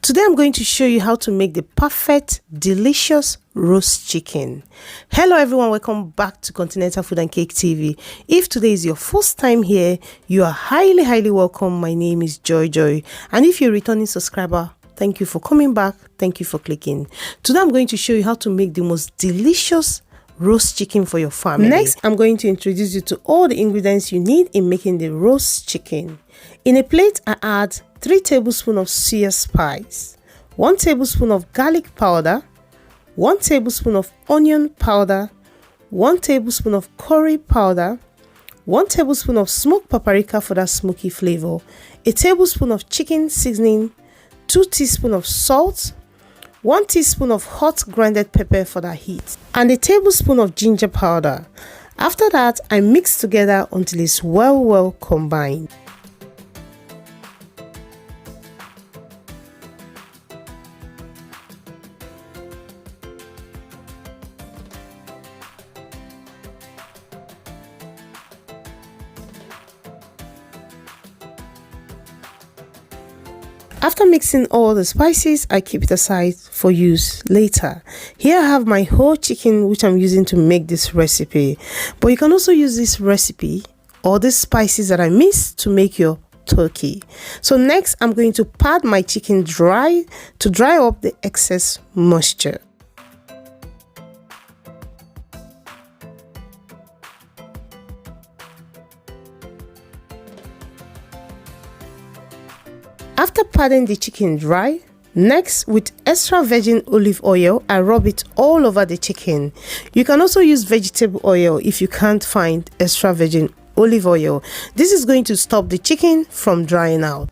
Today I'm going to show you how to make the perfect, delicious roast chicken. Hello everyone, welcome back to Continental Food and Cake TV. If today is your first time here, you are highly welcome. My name is Joy, and if you're a returning subscriber, thank you for coming back. Thank you for clicking. Today I'm going to show you how to make the most delicious roast chicken for your family. Next, I'm going to introduce you to all the ingredients you need in making the roast chicken. In a plate, I add 3 tablespoons of SUYA spice, 1 tablespoon of garlic powder, 1 tablespoon of onion powder, 1 tablespoon of curry powder, 1 tablespoon of smoked paprika for that smoky flavor, a tablespoon of chicken seasoning, 2 teaspoons of salt, 1 teaspoon of hot grounded pepper for that heat, and a tablespoon of ginger powder. After that, I mix together until it's well combined. After mixing all the spices, I keep it aside for use later. Here I have my whole chicken which I'm using to make this recipe. But you can also use this recipe or the spices that I mixed to make your turkey. So next, I'm going to pat my chicken dry to dry up the excess moisture. After patting the chicken dry, next with extra virgin olive oil, I rub it all over the chicken. You can also use vegetable oil if you can't find extra virgin olive oil. This is going to stop the chicken from drying out.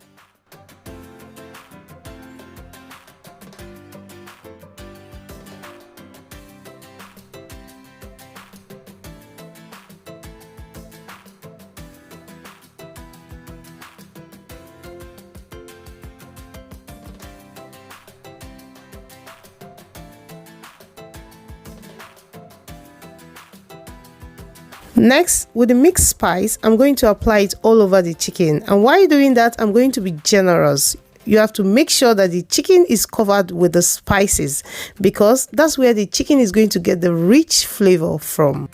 Next, with the mixed spice, I'm going to apply it all over the chicken. And while doing that, I'm going to be generous. You have to make sure that the chicken is covered with the spices because that's where the chicken is going to get the rich flavor from.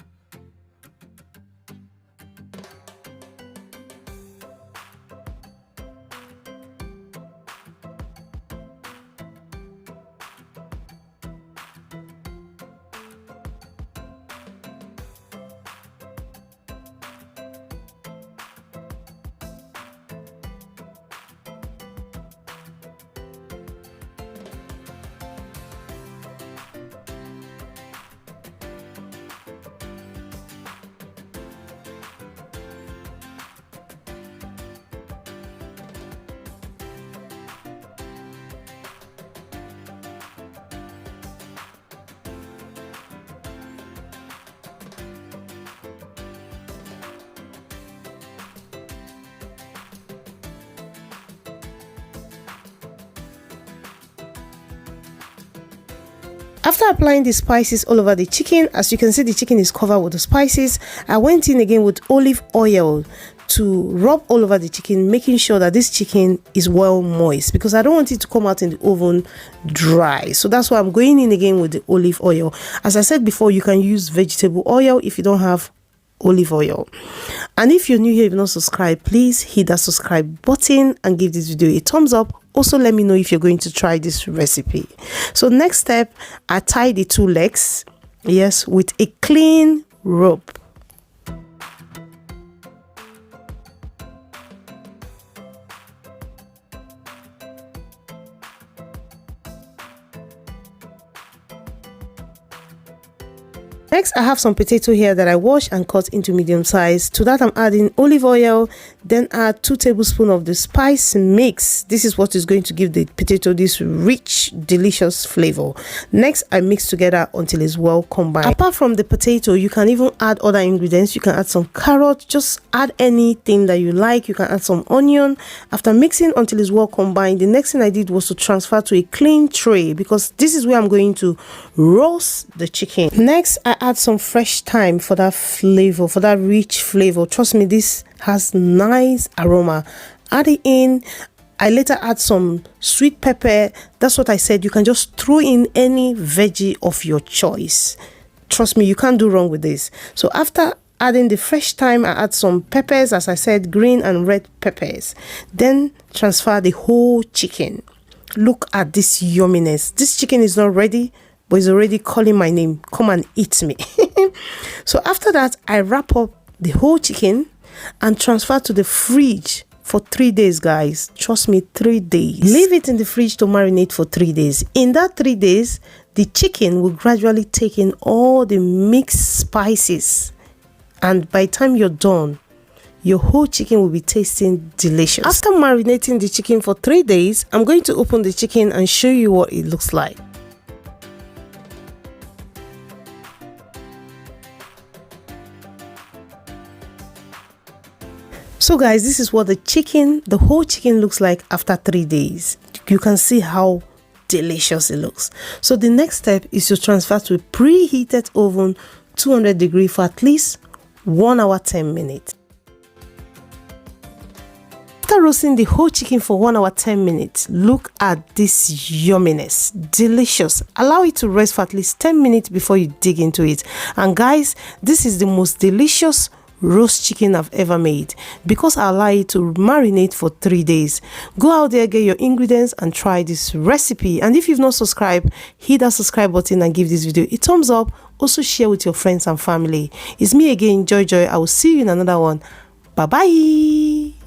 After applying the spices all over the chicken, as you can see the chicken is covered with the spices, I went in again with olive oil to rub all over the chicken, making sure that this chicken is well moist because I don't want it to come out in the oven dry. So that's why I'm going in again with the olive oil. As I said before, you can use vegetable oil if you don't have olive oil. And if you're new here, if you're not subscribed, please hit that subscribe button and give this video a thumbs up. Also, let me know if you're going to try this recipe. So next step, I tie the 2 legs, yes, with a clean rope. Next, I have some potato here that I washed and cut into medium size. To that, I'm adding olive oil, then add 2 tablespoons of the spice mix. This is what is going to give the potato this rich, delicious flavor. Next, I mix together until it's well combined. Apart from the potato, you can even add other ingredients. You can add some carrot, just add anything that you like. You can add some onion. After mixing until it's well combined, the next thing I did was to transfer to a clean tray because this is where I'm going to roast the chicken. Next, I add some fresh thyme for that flavor, for that rich flavor. Trust me, this has nice aroma. Add it in. I later add some sweet pepper. That's what I said. You can just throw in any veggie of your choice. Trust me, you can't do wrong with this. So after adding the fresh thyme, I add some peppers, as I said, green and red peppers. Then transfer the whole chicken. Look at this yumminess. This chicken is not ready, but it's already calling my name. Come and eat me. So after that, I wrap up the whole chicken and transfer to the fridge for 3 days, guys. Trust me, 3 days. Leave it in the fridge to marinate for 3 days. In that 3 days, the chicken will gradually take in all the mixed spices. And by the time you're done, your whole chicken will be tasting delicious. After marinating the chicken for 3 days, I'm going to open the chicken and show you what it looks like. So guys, this is what the whole chicken looks like after 3 days. You can see how delicious it looks. So the next step is to transfer to a preheated oven, 200 degrees for at least 1 hour 10 minutes. After roasting the whole chicken for 1 hour 10 minutes, look at this yumminess. Delicious. Allow it to rest for at least 10 minutes before you dig into it. And guys, this is the most delicious roast chicken I've ever made, because I allow it to marinate for 3 days. Go out there, get your ingredients and try this recipe. And if you've not subscribed, hit that subscribe button and give this video a thumbs up. Also share with your friends and family. It's me again, Joy. I will see you in another one. Bye bye.